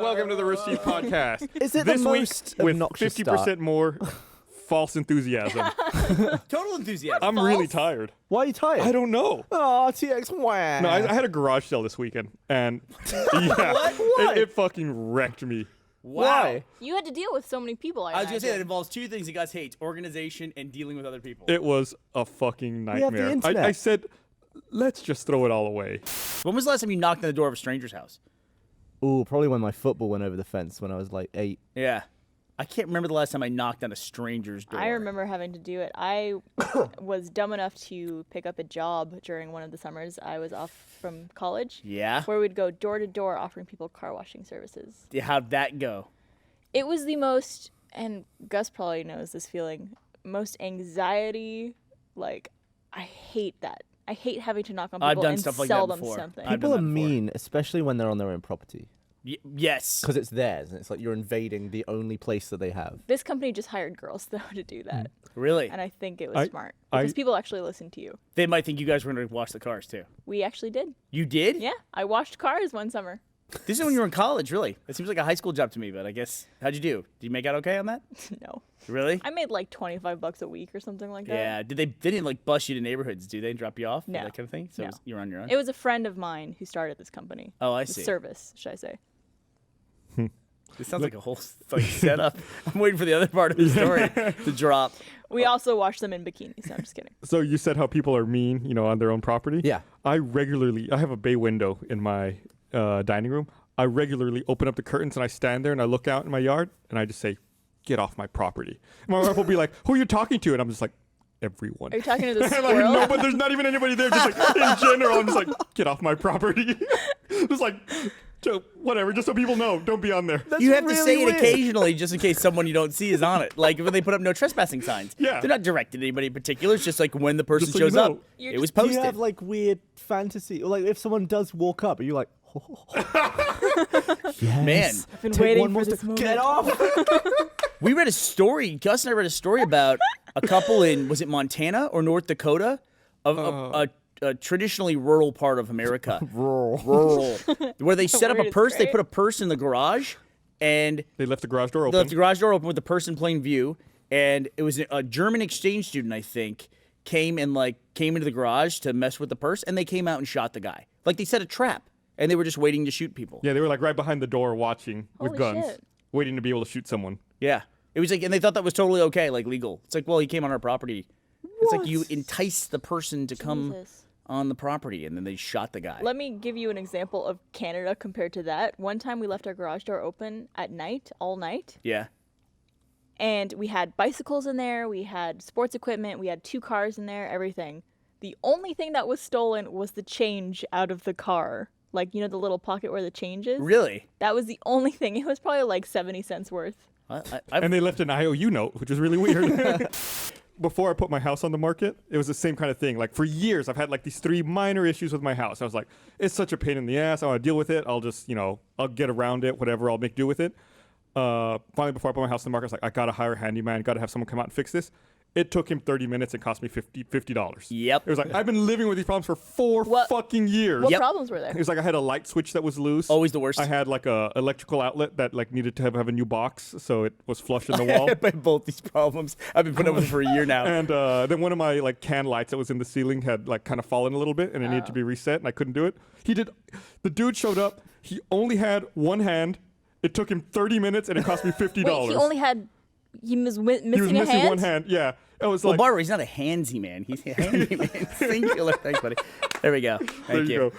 welcome to the Rooster Teeth Podcast. Is it this the most week with obnoxious 50% start? more false enthusiasm? Total enthusiasm. I'm really tired. Why are you tired? I don't know. Oh, TX, wow. No, I had a garage sale this weekend, and yeah, What? it fucking wrecked me. Wow. Why? You had to deal with so many people. I was going to say that involves two things you guys hate: organization and dealing with other people. It was a fucking We have the nightmare. internet. I said, let's just throw it all away. When was the last time you knocked on the door of a stranger's house? Ooh, probably when my football went over the fence when I was like 8. Yeah. I can't remember the last time I knocked on a stranger's door. I remember having to do it. I was dumb enough to pick up a job during one of the summers I was off from college. Yeah? Where we'd go door to door offering people car washing services. How'd that go? It was the most, and Gus probably knows this feeling, most anxiety. Like, I hate that. I hate having to knock on people I've done and stuff like sell that them before. something. I've People done are that before. mean, especially when they're on their own property. Yes. Because it's theirs, and it's like you're invading the only place that they have. This company just hired girls, though, to do that. Really? And I think it was smart. I- Because people actually listen to you. They might think you guys were going to wash the cars, too. We actually did. You did? Yeah, I washed cars one summer. This is when you were in college, really. That seems like a high school job to me, but I guess, how'd you do? Did you make out okay on that? No. Really? I made like $25 a week or something like that. Yeah. They didn't like bust you to neighborhoods, do they? And drop you off? No. That kind of thing? So No. you're on your own? It was a friend of mine who started this company. Oh, I The see. service, should I say. This sounds like a whole like, setup. I'm waiting for the other part of the story to drop. We also washed them in bikinis. No, I'm just kidding. So you said how people are mean, on their own property? Yeah. I have a bay window in my dining room. I regularly open up the curtains and I stand there and I look out in my yard and I just say, get off my property. And my wife will be like, who are you talking to? And I'm just like, everyone. Are you talking to the And I'm squirrel? like, no, but there's not even anybody there. Just like in general, I'm just like, get off my property. Just like, whatever, just so people know, don't be on there. You have to really say it weird. occasionally just in case someone you don't see is on it. Like when they put up no trespassing signs. Yeah. They're not directed at anybody in particular. It's just like when the person Just so you shows know. up, You're it was Do posted. you have like weird fantasy? Or like if someone does walk up, are you like, yes. Man. I've been Take waiting one more for this step. moment. Get off. We read a story. Gus and I read a story about a couple in, was it Montana or North Dakota? Of a traditionally rural part of America. Rural. Where they set up a word is purse. They great. put a purse in the garage and They left the garage door they open. left the garage door open with the purse in plain view. And it was a German exchange student, I think, came into the garage to mess with the purse, and they came out and shot the guy. Like they set a trap, and they were just waiting to shoot people. Yeah, they were like right behind the door watching with Holy guns, shit. waiting to be able to shoot someone. Yeah. It was like, and they thought that was totally okay, like legal. It's like, well, he came on our property. It's like you entice the person to come Jesus. on the property, and then they shot the guy. Let me give you an example of Canada compared to that. One time we left our garage door open at night, all night, Yeah. and we had bicycles in there, we had sports equipment, we had 2 cars in there, everything. The only thing that was stolen was the change out of the car. Like, the little pocket where the change is? Really? That was the only thing. It was probably like 70 cents worth. And they left an IOU note, which is really weird. Before I put my house on the market, it was the same kind of thing. Like for years, I've had like these 3 minor issues with my house. I was like, it's such a pain in the ass. I want to deal with it. I'll just, I'll get around it, whatever. I'll make do with it. Finally, before I put my house on the market, I was like, I got to hire a handyman. Got to have someone come out and fix this. It took him 30 minutes and cost me $50. Yep. It was like, I've been living with these problems for 4 What- fucking years. What Yep. problems were there? It was like I had a light switch that was loose. Always the worst. I had like a electrical outlet that like needed to have a new box, so it was flush in the wall. By both these problems. I've been putting up with it for a year now. And then one of my like can lights that was in the ceiling had like kind of fallen a little bit, and it needed to be reset, and I couldn't do it. The dude showed up. He only had one hand. It took him 30 minutes, and it cost me $50. Wait, he was missing He was a missing hand? one hand. Yeah, it was Well, like. Barbara, he's not a handsy man. He's a handy man. Singular. Thanks, buddy. There we go. There Thank you go.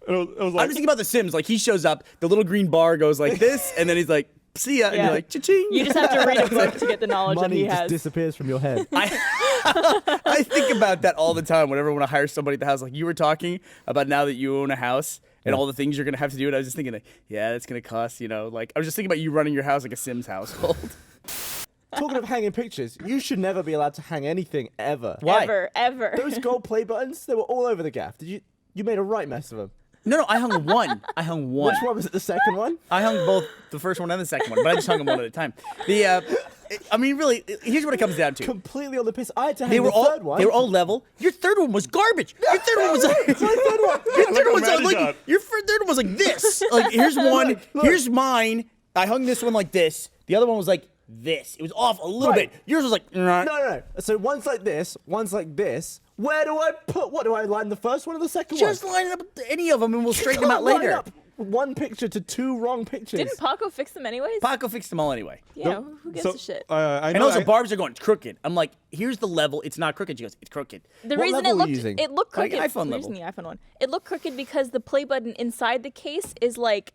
And it was I'm like, just thinking about The Sims. Like, he shows up, the little green bar goes like this, and then he's like, see ya, and Yeah. you're like, cha-ching. You just have to read a book to get the knowledge that Money he just has. disappears from your head. I think about that all the time whenever when I hire somebody at the house. Like, you were talking about now that you own a house and all the things you're going to have to do. And I was just thinking, like, yeah, that's going to cost, like, I was just thinking about you running your house like a Sims household. Talking of hanging pictures, you should never be allowed to hang anything ever. Why? Ever. Those gold play buttons, they were all over the gaff. You made a right mess of them. No, I hung one. Which one was it, the second one? I hung both the first one and the second one, but I just hung them one at a time. I mean, really, here's what it comes down to. Completely on the piss. I had to hang They were the third one. they were all level. Your third one was garbage. Your third one was like, your third one was like your third one was like this. Like here's one. Here's mine. I hung this one like this. The other one was like this. It was off a little bit. Yours was like No. So one's like this, one's like this. Where do I put? What do I line the first one or the second one? Just line it up with any of them, and we'll straighten them out Line later. up one picture to two wrong pictures. Didn't Paco fix them anyways? Paco fixed them all anyway. Yeah, who gives a shit? I And know also, Barb's are going, it's crooked. I'm like, here's the level. It's not crooked. She goes, it's crooked. The What reason level are you using? it looked Like crooked. iPhone I'm level. using the iPhone one. It looked crooked because the play button inside the case is like,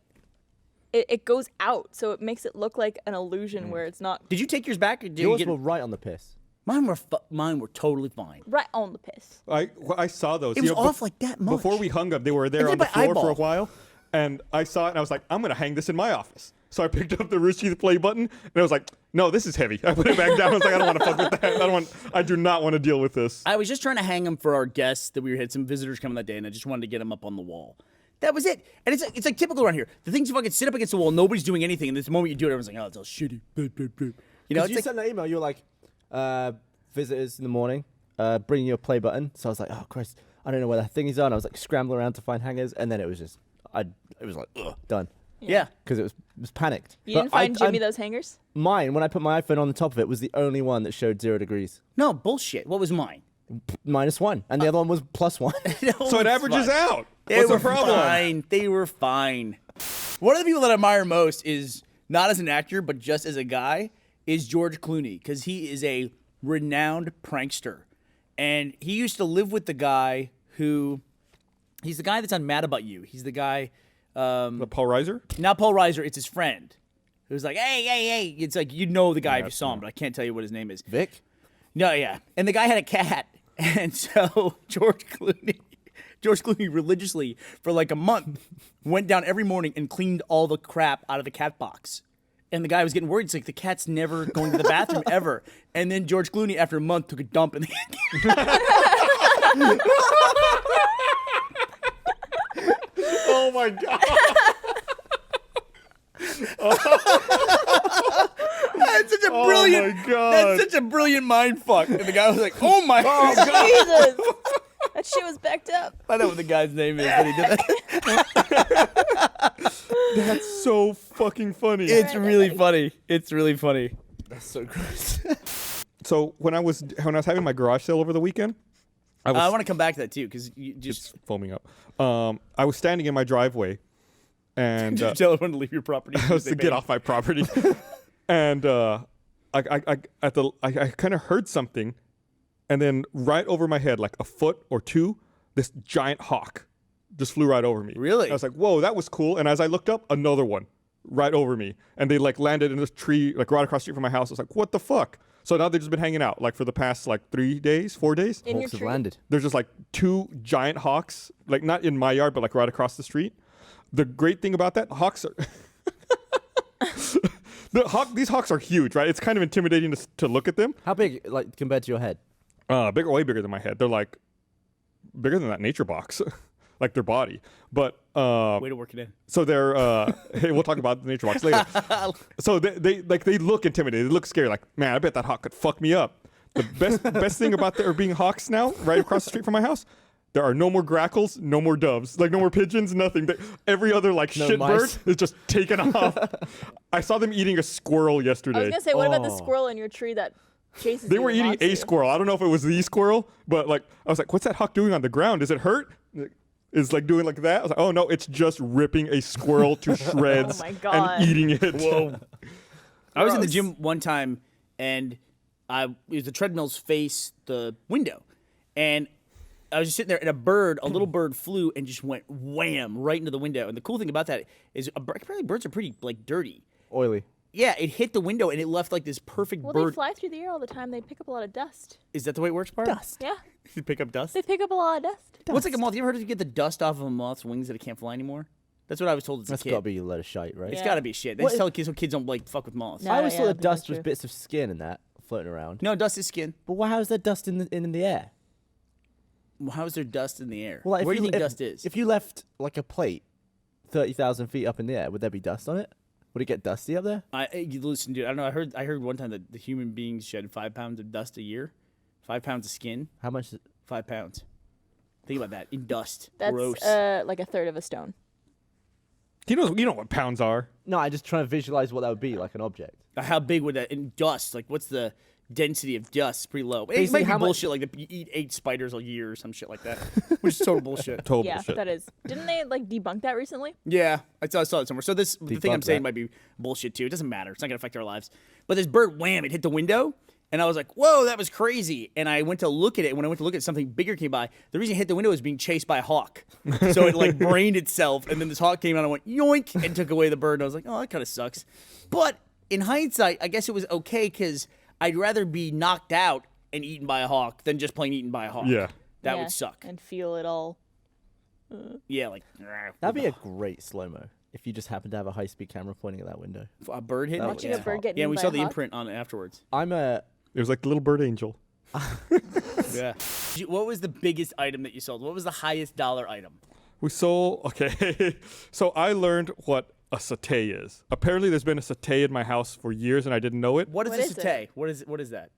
it goes out, so it makes it look like an illusion where it's not Did you take yours back? Or did you Yours get were right on the piss. Mine were totally fine. right on the piss. I saw those. It was off like that much. Before we hung them, they were there And on then the by floor for a eyeball. while, and I saw it and I was like, I'm gonna hang this in my office. So I picked up the Rooster Teeth play button and I was like, no, this is heavy. I put it back down. I was like, I don't want to fuck with that. I do not want to deal with this. I was just trying to hang them for our guests that we had some visitors coming that day, and I just wanted to get them up on the wall. That was it. And it's like typical around here. The things you fucking sit up against the wall, nobody's doing anything, and this moment you do it, everyone's like, oh, it's all shitty. You know, Because it's you like, sent that email, you were like, visitors in the morning, bring your play button. So I was like, oh Christ, I don't know where that thing is on. I was like scrambling around to find hangers, and then it was just, it was like, ugh, done. yeah. Because it was panicked. You But didn't find Jimmy those hangers? Mine, when I put my iPhone on the top of it, was the only one that showed 0 degrees. No, bullshit. What was mine? -1, and the other one was +1. So it averages out. They What's were the problem? fine. They were fine. One of the people that I admire most is not as an actor, but just as a guy, is George Clooney, because he is a renowned prankster, and he used to live with the guy who, he's the guy that's on Mad About You. He's the guy, The Paul Reiser? not Paul Reiser. It's his friend, who's like, hey. It's like you know the guy if you saw him, but I can't tell you what his name is. Vic? No, yeah. And the guy had a cat. And so George Clooney religiously, for like a month, went down every morning and cleaned all the crap out of the cat box. And the guy was getting worried. It's like, the cat's never going to the bathroom ever. And then George Clooney, after a month, took a dump in the Oh my God. That's such a brilliant, my God. that's such a brilliant mind fuck. And the guy was like, oh my God. Jesus! That shit was backed up. I know what the guy's name is, but he did that. That's so fucking funny. It's really funny. It's really funny. That's so gross. So when I was having my garage sale over the weekend, I want to come back to that too, because you just it's foaming up. I was standing in my driveway, and tell everyone to leave your property. I was to get off my property, and I kind of heard something, and then right over my head, like a foot or two, this giant hawk just flew right over me. Really? I was like, whoa, that was cool. And as I looked up, another one right over me, and they like landed in this tree like right across the street from my house. I was like, what the fuck? So now they've just been hanging out like for the past like 4 days. In your Hawks have tree? landed. There's just like 2 giant hawks, like not in my yard, but like right across the street. The great thing about that, hawks are these hawks are huge, right? It's kind of intimidating to look at them. How big, like, compared to your head? Bigger, way bigger than my head. They're like bigger than that nature box, like their body. But way to work it in. so they're hey, we'll talk about the nature box later. So they look intimidating. They look scary. Like, man, I bet that hawk could fuck me up. The best thing about there being hawks now, right across the street from my house, there are no more grackles, no more doves, like no more pigeons, nothing. Every other like No shit mice. bird is just taken off. I saw them eating a squirrel I yesterday. was gonna say, what about the Oh. squirrel in your tree that chases They you were and eating mobs a you? squirrel. I don't know if it was the squirrel, but like I was like, what's that hawk doing on the ground? Is it hurt? It's like doing like that. I was like, oh no, it's just ripping a squirrel to shreds Oh my God. and eating it. Whoa. I was in the Gross. gym one time, and it was the treadmills face the window, and I was just sitting there, and a little bird flew and just went wham right into the window. And the cool thing about that is, apparently birds are pretty like dirty. Oily. Yeah, it hit the window and it left like this perfect Well, they bird. fly through the air all the time. They pick up a lot of dust. Is that the way it works, Barb? Dust. Yeah, You pick up dust. they pick up a lot of dust. What's like a moth? You ever heard of you get the dust off of a moth's wings that it can't fly anymore? That's what I was told as That's a kid. got to be a load of shite, right? It's Yeah. got to be shit. They What just is- tell kids so kids don't like fuck with moths. No. I always yeah, thought the that's dust true. was bits of skin and that floating around. No, dust is skin. But how is there dust in the air? Well, how is there dust in the air? Well, like, Where do you think if, dust is? If you left like a plate 30,000 feet up in the air, would there be dust on it? Would it get dusty up there? You listen, dude. I don't know. I heard one time that the human beings shed 5 pounds of dust a year, 5 pounds of skin. How much? 5 pounds. Think about that in dust. That's Gross. like a third of a stone. You know what pounds are? No, I just try to visualize what that would be like an object. How big would that in dust? Like, what's the density of dust? It's pretty low. It Basically, might be how much- bullshit. Like you eat 8 spiders a year or some shit like that, which is total bullshit. Total Yeah, bullshit. that is. Didn't they like debunk that recently? Yeah, I saw it somewhere. So the thing I'm Debunk saying that. might be bullshit too. It doesn't matter. It's not gonna affect our lives. But this bird, wham! It hit the window, and I was like, "Whoa, that was crazy!" And I went to look at it. And when I went to look at it, something bigger came by. The reason it hit the window was being chased by a hawk. So it like brained itself, and then this hawk came out and went yoink and took away the bird. And I was like, "Oh, that kind of sucks." But in hindsight, I guess it was okay because I'd rather be knocked out and eaten by a hawk than just plain eaten by a hawk. Yeah. That Yeah, would suck. And feel it all. Yeah, like That'd be a great slow-mo if you just happen to have a high-speed camera pointing at that window. a bird hitting. Watching yeah. a bird get Yeah, eaten we by saw a the hawk? imprint on it afterwards. I'm a It was like the little bird angel. Yeah. What was the biggest item that you sold? What was the highest dollar item? We sold. Okay. So I learned what a satay is. Apparently, there's been a satay in my house for years, and I didn't know it. What is What a is it? satay? What is that?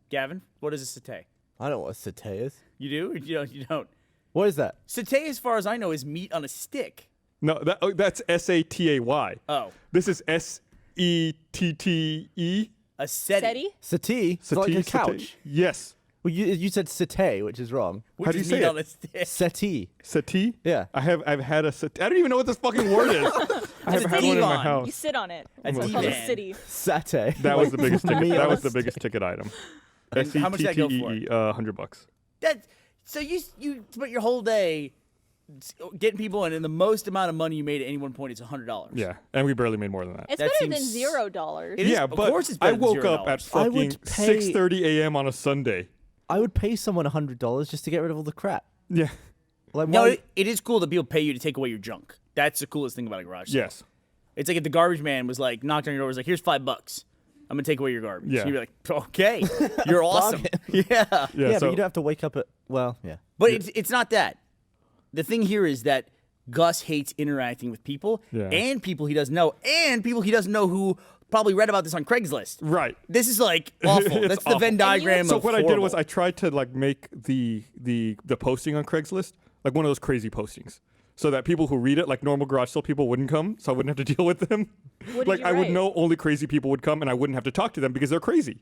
Gavin, what is a satay? I don't know what a satay is. You do? Or you don't? What is that? Satay, as far as I know, is meat on a stick. No, that's SATAY. Oh. This is SETTE. A seti. SETI? Satay? It's like a Satay, couch. satay. Yes. Well, you said satay, which is wrong. Which How do is you say meat it? on a stick. Settee. Satay. Yeah. I've had a satay. I don't even know what this fucking word is. I haven't had one in my divan. house. You sit on it. That's It's called a divan. city. Satay. That was the biggest ticket. Me That on was a the biggest ticket item. And how much did that go for? SETTE, $100. So you spent your whole day getting people in, and the most amount of money you made at any one point is $100. Yeah, and we barely made more than that. It's That better than seems- $0. It is- Yeah, of but course it's I better than woke up at $0. I fucking would pay- 6:30 a.m. on a Sunday. I would pay someone $100 just to get rid of all the crap. Yeah. Like, No, why? it is cool that people pay you to take away your junk. That's the coolest thing about a garage sale. Yes. It's like if the garbage man was like knocked on your door, was like, "Here's $5. I'm gonna take away your garbage." Yeah. And you'd be like, "Okay, you're awesome." Yeah. yeah, Yeah. but so you don't have to wake up at, well, yeah. But it's not that. The thing here is that Gus hates interacting with people Yeah. and people he doesn't know and people he doesn't know who probably read about this on Craigslist. right. This is like awful. It's That's the Venn awful. diagram So of what I did was horrible. I tried to like make the posting on Craigslist like one of those crazy postings, so that people who read it, like normal garage sale people, wouldn't come, so I wouldn't have to deal with them. What did Like you I would write? know only crazy people would come, and I wouldn't have to talk to them because they're crazy.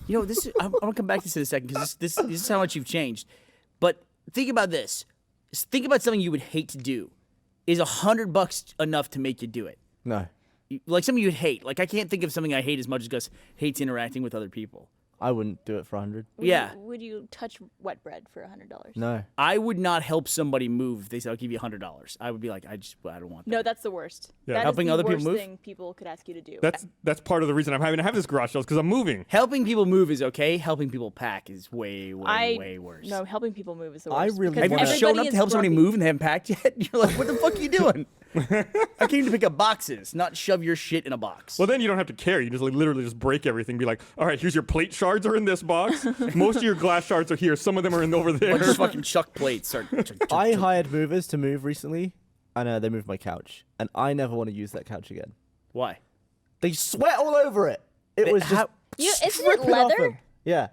You know, this is, I'm gonna come back to this in a second because this is how much you've changed. But think about this. Think about something you would hate to do. Is $100 enough to make you do it? No. Like something you'd hate. Like I can't think of something I hate as much as Gus hates interacting with other people. I wouldn't do it for 100. Yeah. Would you touch wet bread for $100? No. I would not help somebody move if they said I'll give you $100. I would be like, I don't want that. No, that's the worst. Yeah. That is Helping the other people worst move? thing people could ask you to do. That's part of the reason I'm having to have this garage sale because I'm moving. Helping people move is okay. Helping people pack is way worse. No, helping people move is the I worst. really Have you wanna- ever everybody shown up is to help somebody grumpy. move and they haven't packed yet? You're like, what the fuck are you doing? I came to pick up boxes, not shove your shit in a box. Well, then you don't have to care. You just like literally just break everything. Be like, all right, here's your plate shards are in this box. Most of your glass shards are here. Some of them are in over there. Bunch of fucking chuck plates. I hired movers to move recently, and they moved my couch. And I never want to use that couch again. Why? They sweat all over it. It was just Isn't it dripping off leather? them. Yeah.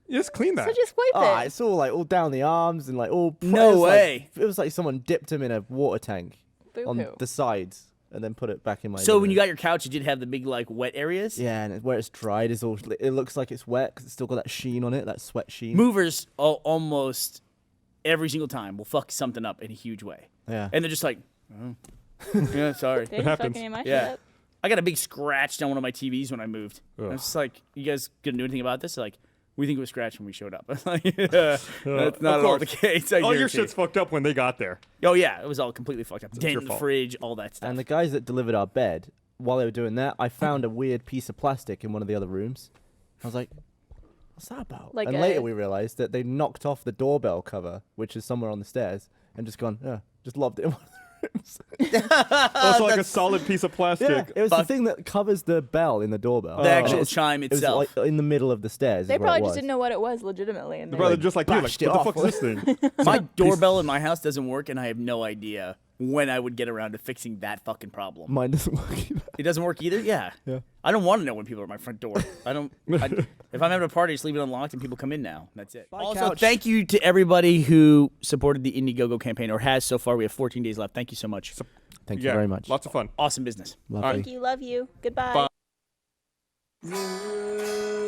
Just clean that. So just wipe Ah, it. it's all down the arms and like all. No it was like- way. it was like someone dipped him in a water tank on Boo-hoo. the sides and then put it back in my. So living when you room. got your couch, you did have the big like wet areas. Yeah, and where it's dried is all. It looks like it's wet because it's still got that sheen on it, that sweat sheen. Movers almost every single time will fuck something up in a huge way, Yeah. and they're just like, oh. yeah, sorry. They didn't happens. fucking my shit Yeah. up. I got a big scratch down one of my TVs when I moved. I was just like, you guys gonna do anything about this? They're like, we think it was scratched when we showed up. I was like, yeah, that's Of not at all course. the case. I All your guarantee. shit's fucked up when they got there. Oh yeah, it was all completely fucked up. Dent your in the fault. fridge, all that stuff. And the guys that delivered our bed, while they were doing that, I found a weird piece of plastic in one of the other rooms. I was like, what's that about? Like and a- later we realized that they knocked off the doorbell cover, which is somewhere on the stairs, and just gone, yeah, just lobbed it in one of the rooms. Also, like a solid piece of plastic. Yeah, it was the Fuck. thing that covers the bell in the doorbell. the Oh. actual And chime it was itself. like in the middle of the stairs. They is where probably it just was. didn't know what it was legitimately. And they Brother, like, just like you, like, bashed it what the off. fuck is this thing? My doorbell in my house doesn't work, and I have no idea when I would get around to fixing that fucking problem. Mine doesn't work either. It doesn't work either? Yeah. Yeah. I don't want to know when people are at my front door. If I'm having a party, just leave it unlocked and people come in now. That's it. Bye, Also, couch. thank you to everybody who supported the Indiegogo campaign or has so far. We have 14 days left. Thank you so much. Thank you very much. Lots of fun. Awesome business. Lovely. Thank you. Love you. Goodbye. Bye.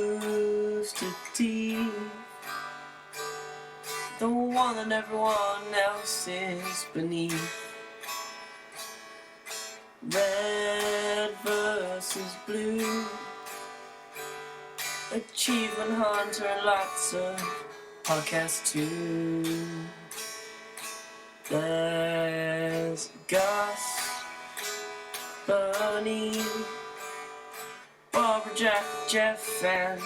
Rooster Teeth, the one that everyone else is beneath. Red versus blue, achievement hunter, lots of podcasts too. There's Gus, Burnie, Barbara, Jack, Jeff, and